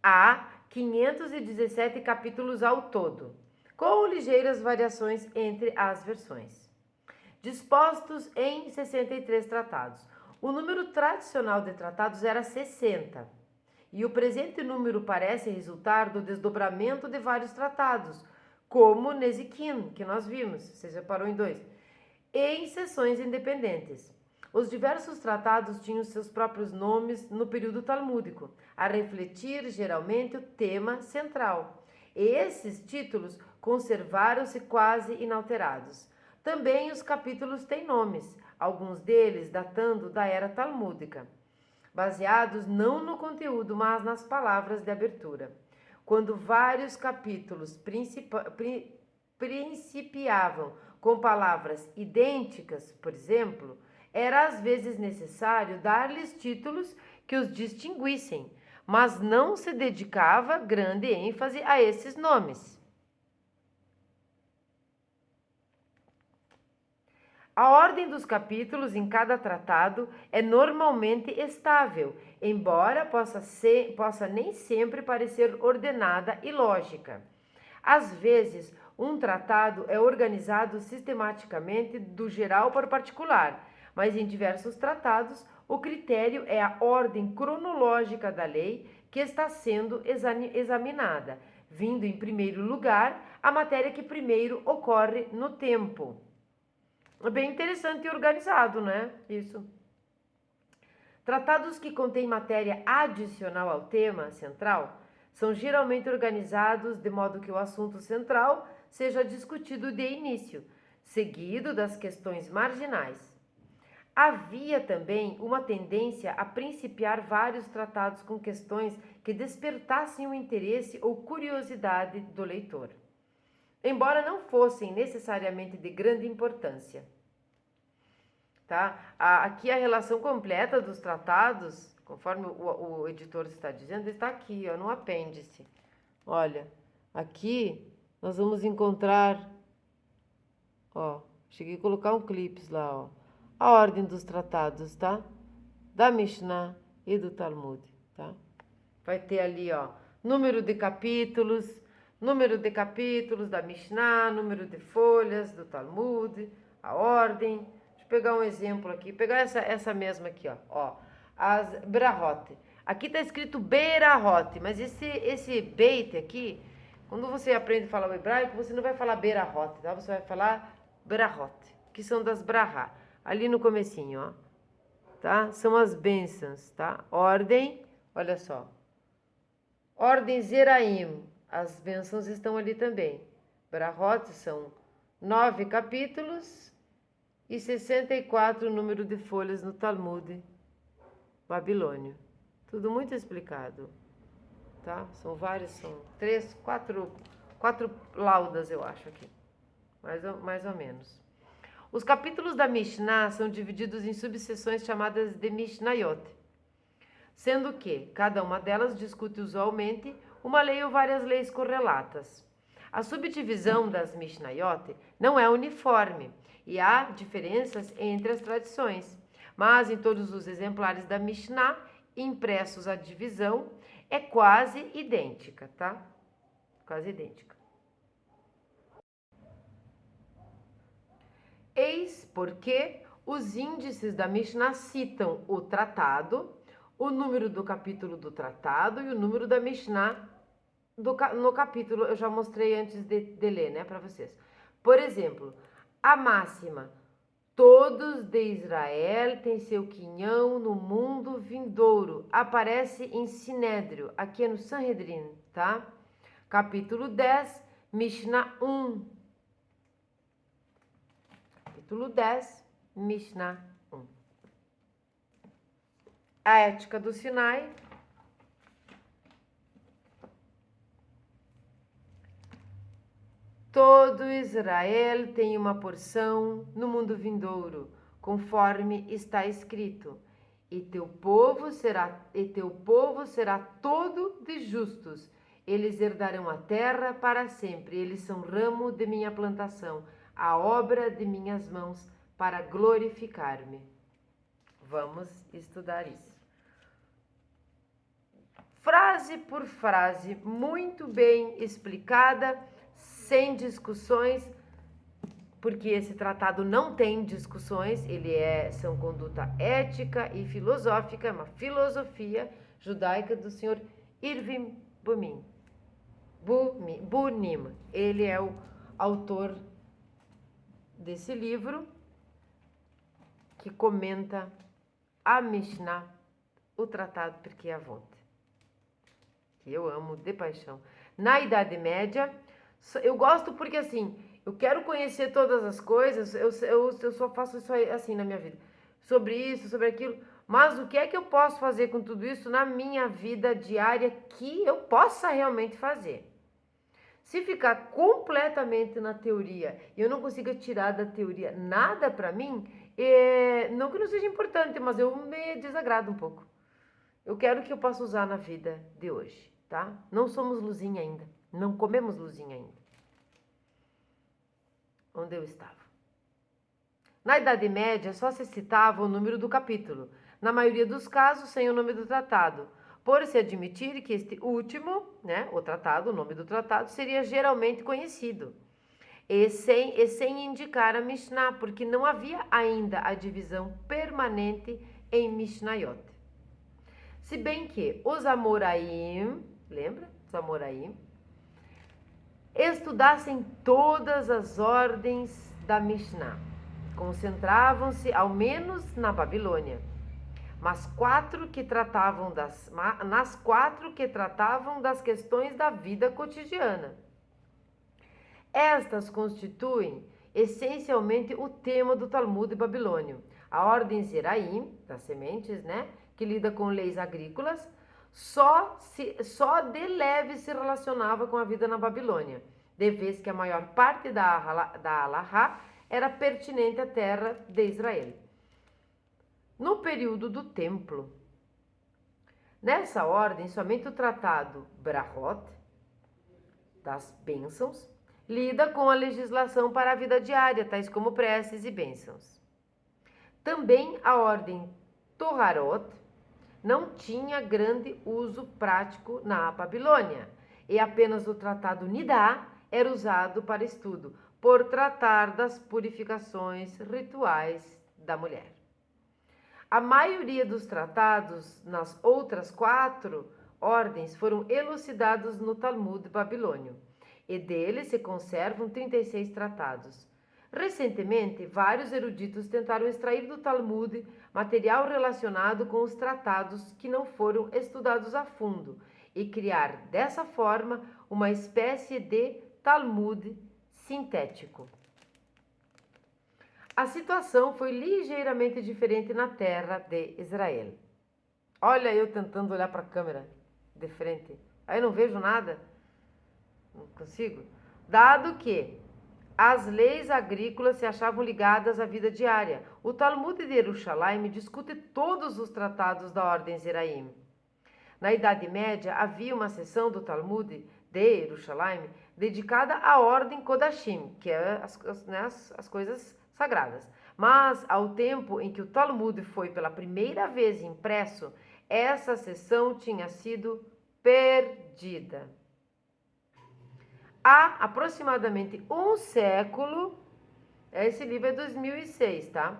há 517 capítulos ao todo, com ligeiras variações entre as versões, dispostos em 63 tratados. O número tradicional de tratados era 60, e o presente número parece resultar do desdobramento de vários tratados, como Nezikin, que nós vimos, você separou em 2, em seções independentes. Os diversos tratados tinham seus próprios nomes no período talmúdico, a refletir geralmente o tema central. E esses títulos conservaram-se quase inalterados. Também os capítulos têm nomes, alguns deles datando da era talmúdica, baseados não no conteúdo, mas nas palavras de abertura. Quando vários capítulos principiavam com palavras idênticas, por exemplo, Era às vezes necessário dar-lhes títulos que os distinguissem, mas não se dedicava grande ênfase a esses nomes. A ordem dos capítulos em cada tratado é normalmente estável, embora possa nem sempre parecer ordenada e lógica. Às vezes, um tratado é organizado sistematicamente do geral para o particular, mas em diversos tratados o critério é a ordem cronológica da lei que está sendo examinada, vindo em primeiro lugar a matéria que primeiro ocorre no tempo. É bem interessante e organizado, né? Isso. Tratados que contêm matéria adicional ao tema central são geralmente organizados de modo que o assunto central seja discutido de início, seguido das questões marginais. Havia também uma tendência a principiar vários tratados com questões que despertassem o interesse ou curiosidade do leitor, embora não fossem necessariamente de grande importância. Tá? Aqui a relação completa dos tratados, conforme o editor está dizendo, está aqui, ó, no apêndice. Olha, aqui nós vamos encontrar, ó, cheguei a colocar um clipe lá, ó, a ordem dos tratados, tá? Da Mishnah e do Talmud, tá? Vai ter ali, ó, número de capítulos da Mishnah, número de folhas do Talmud, a ordem. Deixa eu pegar um exemplo aqui, pegar essa mesma aqui, ó, as Berahot. Aqui está escrito Berahot, mas esse Beit aqui, quando você aprende a falar o hebraico, você não vai falar Berahot, tá? Você vai falar Berahot, que são das Brahá, ali no comecinho, ó, tá? São as bênçãos, tá? Ordem, olha só, ordem Zeraim, as bênçãos estão ali também. Berahot são 9 capítulos e 64 número de folhas no Talmud babilônio. Tudo muito explicado, tá? São vários, são 4 laudas, eu acho aqui, mais ou menos. Os capítulos da Mishnah são divididos em subseções chamadas de Mishnayot, sendo que cada uma delas discute usualmente uma lei ou várias leis correlatas. A subdivisão das Mishnayot não é uniforme e há diferenças entre as tradições, mas em todos os exemplares da Mishnah impressos a divisão é quase idêntica, tá? Quase idêntica. Eis porque os índices da Mishnah citam o tratado, o número do capítulo do tratado e o número da Mishnah no capítulo. Eu já mostrei antes de ler, né, para vocês. Por exemplo, a máxima: todos de Israel têm seu quinhão no mundo vindouro, aparece em Sinédrio, aqui é no Sanhedrin, tá? Capítulo 10, Mishnah 1. Capítulo 10, Mishnah 1. A ética do Sinai. Todo Israel tem uma porção no mundo vindouro, conforme está escrito: e teu povo será todo de justos. Eles herdarão a terra para sempre. Eles são ramo de minha plantação, a obra de minhas mãos, para glorificar-me. Vamos estudar isso. Frase por frase, muito bem explicada, sem discussões, porque esse tratado não tem discussões, são conduta ética e filosófica, é uma filosofia judaica do senhor Irving Bunim. Ele é o autor desse livro que comenta a Mishnah, o tratado Pirkei Avot, que eu amo de paixão. Na Idade Média, eu gosto porque assim, eu quero conhecer todas as coisas, eu só faço isso aí, assim na minha vida, sobre isso, sobre aquilo, mas o que é que eu posso fazer com tudo isso na minha vida diária que eu possa realmente fazer? Se ficar completamente na teoria e eu não consigo tirar da teoria nada para mim, não que não seja importante, mas eu me desagrado um pouco. Eu quero que eu possa usar na vida de hoje, tá? Não somos luzinha ainda, não comemos luzinha ainda. Onde eu estava? Na Idade Média só se citava o número do capítulo, na maioria dos casos sem o nome do tratado, por se admitir que este último, né, o tratado, o nome do tratado, seria geralmente conhecido, e sem indicar a Mishnah, porque não havia ainda a divisão permanente em Mishnayot. Se bem que os Amoraim, lembra? Os Amoraim, estudassem todas as ordens da Mishnah, concentravam-se ao menos na Babilônia, nas quatro que tratavam das questões da vida cotidiana. Estas constituem essencialmente o tema do Talmud babilônio. A ordem Zeraim, das sementes, né, que lida com leis agrícolas, só de leve se relacionava com a vida na Babilônia, de vez que a maior parte da Alahá era pertinente à terra de Israel. No período do templo, nessa ordem, somente o tratado Brahot, das bênçãos, lida com a legislação para a vida diária, tais como preces e bênçãos. Também a ordem Toharot não tinha grande uso prático na Babilônia, e apenas o tratado Nidá era usado para estudo, por tratar das purificações rituais da mulher. A maioria dos tratados nas outras quatro ordens foram elucidados no Talmud babilônio, e deles se conservam 36 tratados. Recentemente, vários eruditos tentaram extrair do Talmud material relacionado com os tratados que não foram estudados a fundo e criar, dessa forma, uma espécie de Talmud sintético. A situação foi ligeiramente diferente na terra de Israel. Olha eu tentando olhar para a câmera de frente. Aí não vejo nada. Não consigo. Dado que as leis agrícolas se achavam ligadas à vida diária, o Talmud de Jerusalém discute todos os tratados da ordem Zeraim. Na Idade Média, havia uma seção do Talmud de Jerusalém dedicada à ordem Kodashim, que é as coisas sagradas. Mas, ao tempo em que o Talmud foi pela primeira vez impresso, essa seção tinha sido perdida. Há aproximadamente um século, esse livro é 2006, tá?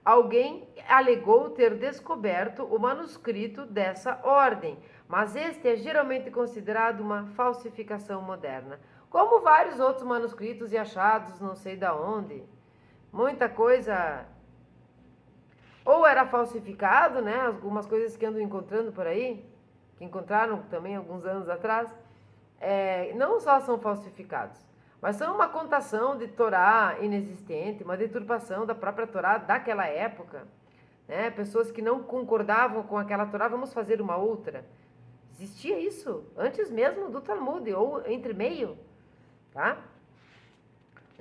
Alguém alegou ter descoberto o manuscrito dessa ordem, mas este é geralmente considerado uma falsificação moderna, como vários outros manuscritos e achados não sei da onde. Muita coisa ou era falsificado, né? Algumas coisas que andam encontrando por aí, que encontraram também alguns anos atrás, não só são falsificados, mas são uma contação de Torá inexistente, uma deturpação da própria Torá daquela época, né? Pessoas que não concordavam com aquela Torá, vamos fazer uma outra. Existia isso antes mesmo do Talmud, ou entre meio, tá?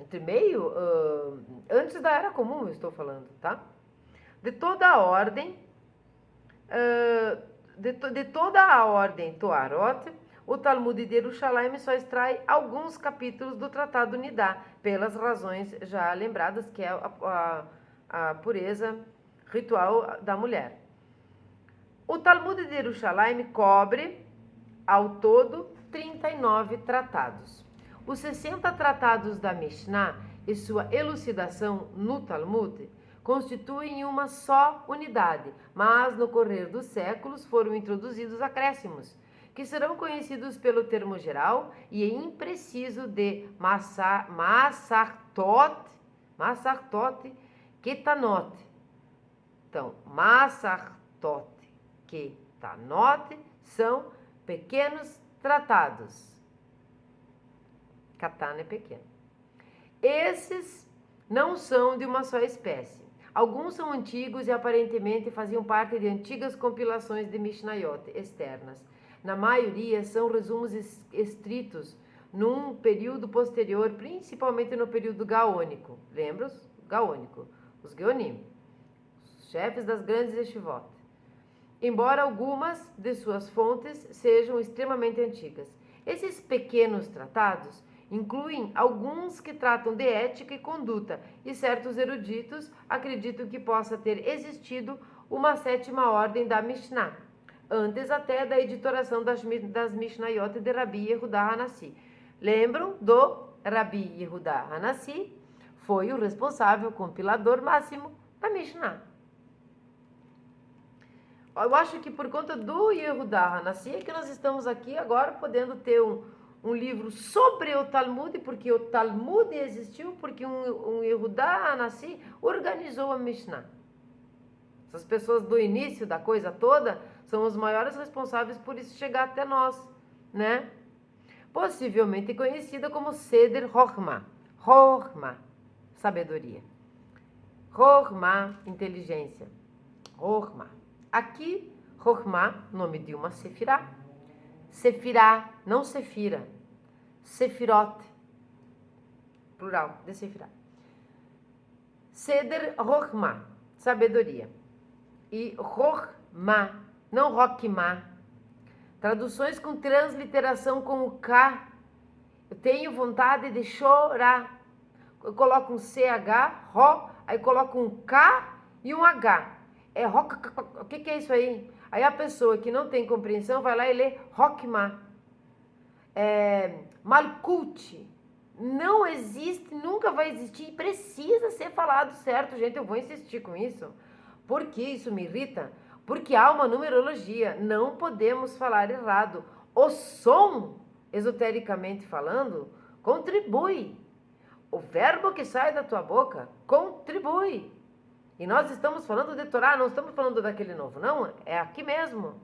Entre meio, antes da Era Comum, eu estou falando, tá? De toda a ordem, de toda a ordem Toarot, o Talmud de Jerusalém só extrai alguns capítulos do Tratado Nidá, pelas razões já lembradas, que é a pureza ritual da mulher. O Talmud de Jerusalém cobre, ao todo, 39 tratados. Os 60 tratados da Mishnah e sua elucidação no Talmud constituem uma só unidade, mas no correr dos séculos foram introduzidos acréscimos, que serão conhecidos pelo termo geral e impreciso de Masartot Ketanot. Então, Masartot Ketanot são pequenos tratados. Katan é pequeno. Esses não são de uma só espécie. Alguns são antigos e aparentemente faziam parte de antigas compilações de Mishnayot externas. Na maioria, são resumos estritos num período posterior, principalmente no período gaônico. Lembra? Gaônico. Os Geonim, os chefes das grandes yeshivot. Embora algumas de suas fontes sejam extremamente antigas. Esses pequenos tratados incluem alguns que tratam de ética e conduta, e certos eruditos acreditam que possa ter existido uma sétima ordem da Mishnah, antes até da editoração das Mishnayot de Rabi Yehudá Hanassi. Lembram do Rabi Yehudá Hanassi? Foi o responsável, compilador máximo da Mishnah. Eu acho que por conta do Yehudá Hanassi é que nós estamos aqui agora podendo ter um livro sobre o Talmud, porque o Talmud existiu, porque um Yehudá Hanassi organizou a Mishnah. Essas pessoas do início da coisa toda são os maiores responsáveis por isso chegar até nós, né? Possivelmente conhecida como Seder Chokhmah. Chokhmah, sabedoria. Chokhmah, inteligência. Chokhmah. Aqui, Chokhmah, nome de uma Sefirá. Sefirá, não Sefira. Sefirot, plural de Sefirá. Seder Chokhmah, sabedoria. E Chokhmah, não Rokhmah. Traduções com transliteração com o K. Eu tenho vontade de chorar. Eu coloco um CH, Ro, aí coloco um K e um H. O que é isso aí? Aí a pessoa que não tem compreensão vai lá e lê Rokhmah. Malkut. Não existe, nunca vai existir. Precisa ser falado certo, gente. Eu vou insistir com isso. Por que isso me irrita? Porque há uma numerologia. Não podemos falar errado. O som, esotericamente falando, contribui. O verbo que sai da tua boca contribui. E nós estamos falando de Torá, não estamos falando daquele novo, não. É aqui mesmo.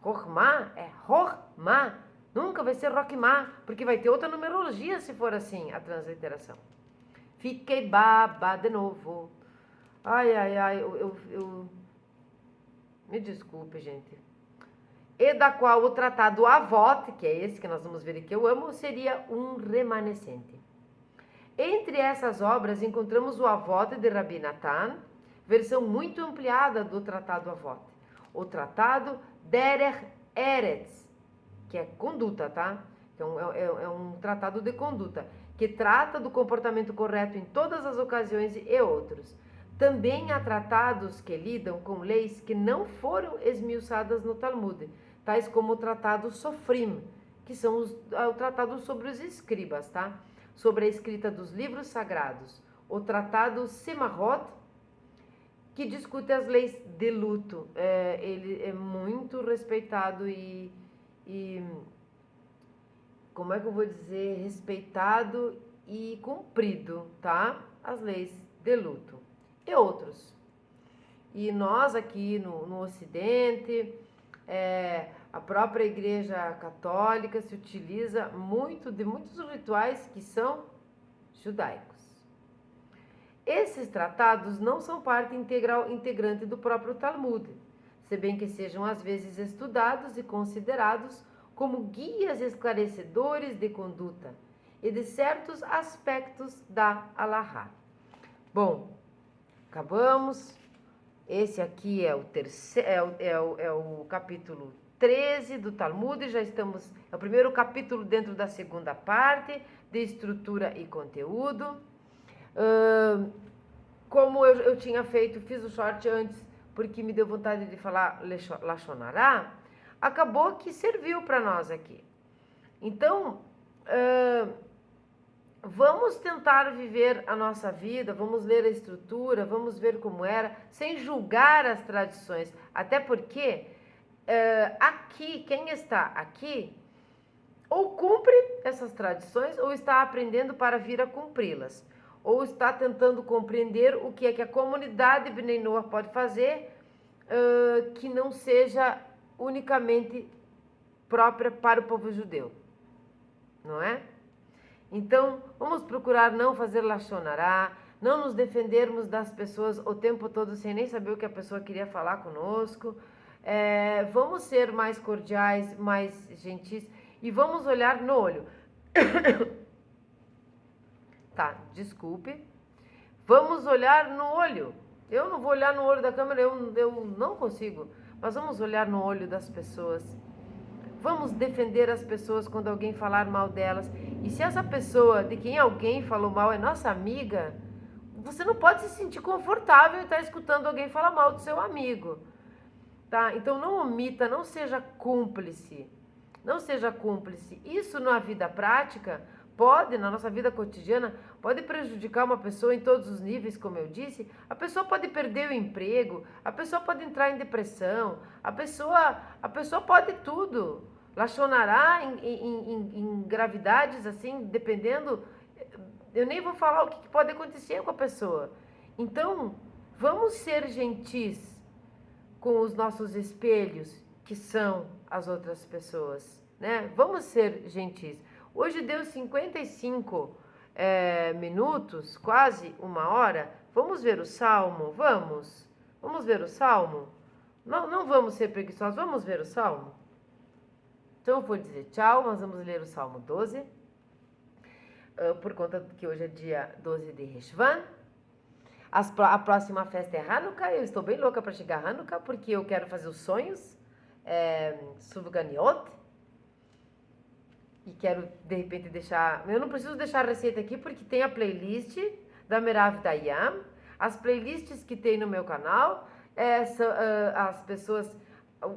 Chokhmah é Chokhmah. Nunca vai ser Rokhmah, porque vai ter outra numerologia se for assim, a transliteração. Fiquei baba de novo. Ai, eu... Me desculpe, gente. E da qual o tratado Avot, que é esse que nós vamos ver aqui, eu amo, seria um remanescente. Entre essas obras encontramos o Avot de Rabi Natan, versão muito ampliada do tratado Avot. O tratado Derech Eretz, que é conduta, tá? Então é um tratado de conduta, que trata do comportamento correto em todas as ocasiões e outros. Também há tratados que lidam com leis que não foram esmiuçadas no Talmud, tais como o tratado Sofrim, que são o tratado sobre os escribas, tá? Sobre a escrita dos livros sagrados. O tratado Semahot, que discute as leis de luto. Ele é muito respeitado e como é que eu vou dizer? Respeitado e cumprido, tá? As leis de luto. E outros. E nós aqui no Ocidente, a própria Igreja Católica se utiliza muito de muitos rituais que são judaicos. Esses tratados não são parte integrante do próprio Talmud, se bem que sejam às vezes estudados e considerados como guias esclarecedores de conduta e de certos aspectos da Halahá. Bom, acabamos. Esse aqui é o terceiro, é o capítulo 13 do Talmud. Já estamos, é o primeiro capítulo dentro da segunda parte de estrutura e conteúdo. Como eu tinha feito, fiz o short antes porque me deu vontade de falar Lashon Hará, acabou que serviu para nós aqui. Então, vamos tentar viver a nossa vida, vamos ler a estrutura, vamos ver como era, sem julgar as tradições. Até porque aqui, quem está aqui, ou cumpre essas tradições, ou está aprendendo para vir a cumpri-las. Ou está tentando compreender o que é que a comunidade Bnei Noach pode fazer, que não seja unicamente própria para o povo judeu. Não é? Então, vamos procurar não fazer Lashon Hará, não nos defendermos das pessoas o tempo todo sem nem saber o que a pessoa queria falar conosco. Vamos ser mais cordiais, mais gentis e vamos olhar no olho. Tá, desculpe. Vamos olhar no olho. Eu não vou olhar no olho da câmera, eu não consigo. Mas vamos olhar no olho das pessoas. Vamos defender as pessoas quando alguém falar mal delas. E se essa pessoa de quem alguém falou mal é nossa amiga, você não pode se sentir confortável em estar escutando alguém falar mal do seu amigo. Tá? Então não omita, não seja cúmplice. Não seja cúmplice. Isso na vida prática pode, na nossa vida cotidiana, pode prejudicar uma pessoa em todos os níveis, como eu disse. A pessoa pode perder o emprego, a pessoa pode entrar em depressão, a pessoa pode tudo. Lachonará em gravidades assim, dependendo. Eu nem vou falar o que pode acontecer com a pessoa. Então, vamos ser gentis com os nossos espelhos, que são as outras pessoas, né? Vamos ser gentis. Hoje deu 55 minutos, quase uma hora. Vamos ver o Salmo? Vamos? Vamos ver o Salmo? Não vamos ser preguiçosos, vamos ver o Salmo? Então eu vou dizer tchau, nós vamos ler o Salmo 12, por conta que hoje é dia 12 de Reshvan. A próxima festa é Hanukkah, eu estou bem louca para chegar a Hanukkah, porque eu quero fazer os sonhos, Sufganiot, e quero, de repente, deixar... Eu não preciso deixar a receita aqui, porque tem a playlist da Merav Dayam, as playlists que tem no meu canal, as pessoas,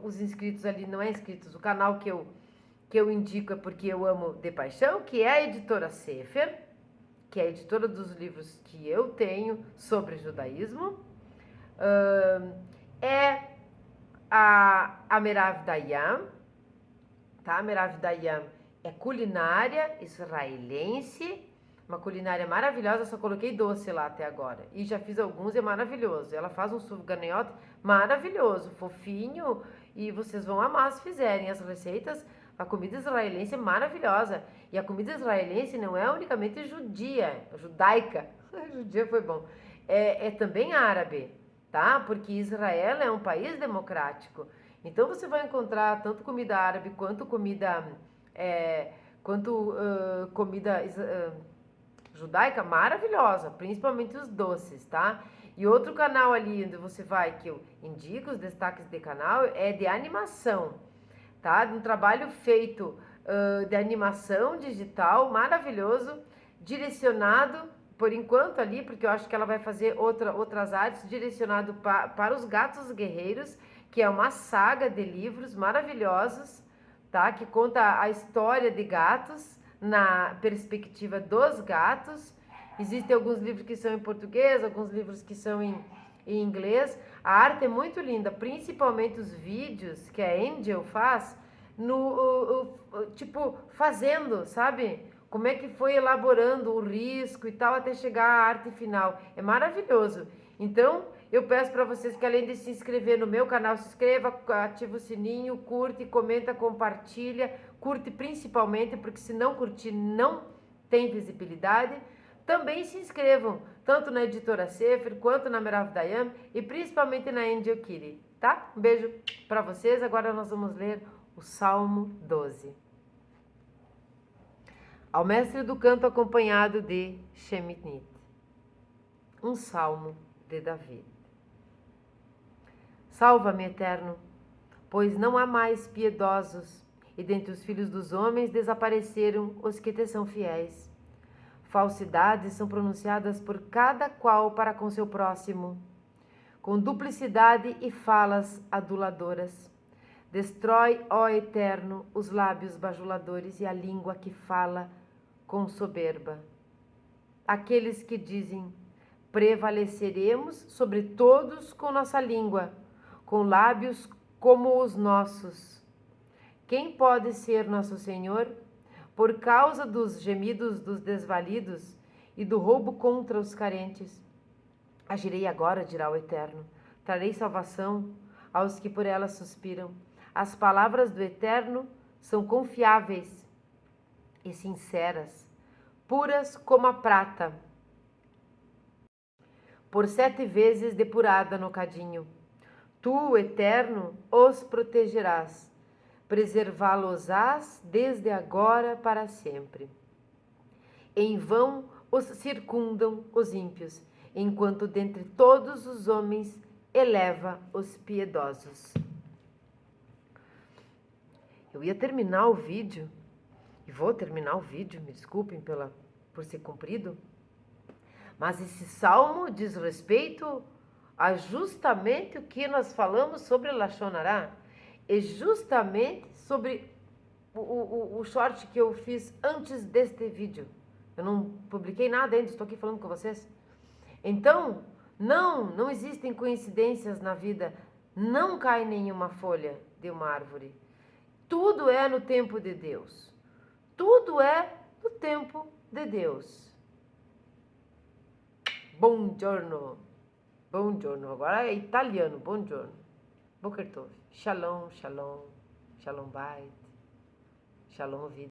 os inscritos ali, não é inscritos, o canal que eu indico é porque eu amo de paixão, que é a editora Sefer, que é a editora dos livros que eu tenho sobre judaísmo, é a Merav Dayam, tá? A Merav Dayam é culinária israelense, uma culinária maravilhosa, só coloquei doce lá até agora, e já fiz alguns, é maravilhoso. Ela faz um sufganiot maravilhoso, fofinho, e vocês vão amar se fizerem as receitas. A comida israelense é maravilhosa. E a comida israelense não é unicamente judaica. Judia foi bom. É também árabe, tá? Porque Israel é um país democrático. Então você vai encontrar tanto comida árabe quanto comida judaica maravilhosa, principalmente os doces, tá? E outro canal ali onde você vai, que eu indico os destaques de canal, é de animação, tá? De um trabalho feito de animação digital maravilhoso, direcionado, por enquanto ali, porque eu acho que ela vai fazer outras artes, direcionado para os Gatos Guerreiros, que é uma saga de livros maravilhosos, tá? Que conta a história de gatos na perspectiva dos gatos. Existem alguns livros que são em português, alguns livros que são em inglês. A arte é muito linda, principalmente os vídeos que a Angel faz, tipo, fazendo, sabe? Como é que foi elaborando o risco e tal, até chegar à arte final. É maravilhoso. Então, eu peço para vocês que, além de se inscrever no meu canal, se inscreva, ativa o sininho, curte, comenta, compartilha. Curte principalmente, porque se não curtir, não tem visibilidade. Também se inscrevam, tanto na editora Sefer, quanto na Merav Dayam e principalmente na Angel Kiri, tá? Um beijo para vocês. Agora nós vamos ler o Salmo 12. Ao mestre do canto acompanhado de Shemitnit. Um salmo de Davi. Salva-me, Eterno, pois não há mais piedosos, e dentre os filhos dos homens desapareceram os que te são fiéis. Falsidades são pronunciadas por cada qual para com seu próximo, com duplicidade e falas aduladoras. Destrói, ó Eterno, os lábios bajuladores e a língua que fala com soberba. Aqueles que dizem: prevaleceremos sobre todos com nossa língua, com lábios como os nossos. Quem pode ser nosso Senhor? Por causa dos gemidos dos desvalidos e do roubo contra os carentes. Agirei agora, dirá o Eterno. Trarei salvação aos que por ela suspiram. As palavras do Eterno são confiáveis e sinceras, puras como a prata, por 7 vezes depurada no cadinho. Tu, Eterno, os protegerás, preservá-los-ás desde agora para sempre. em vão os circundam os ímpios, enquanto dentre todos os homens eleva os piedosos. Eu ia terminar o vídeo, e vou terminar o vídeo, me desculpem por ser comprido, mas esse salmo diz respeito a justamente o que nós falamos sobre Lashon Hará, e justamente sobre o short que eu fiz antes deste vídeo. Eu não publiquei nada ainda, estou aqui falando com vocês. Então, não existem coincidências na vida, não cai nenhuma folha de uma árvore. Tudo é no tempo de Deus. Tudo é no tempo de Deus. Buongiorno. Buongiorno. Agora é italiano. Buongiorno. Boker Tov. Shalom, shalom. Shalom bait. Shalom vida.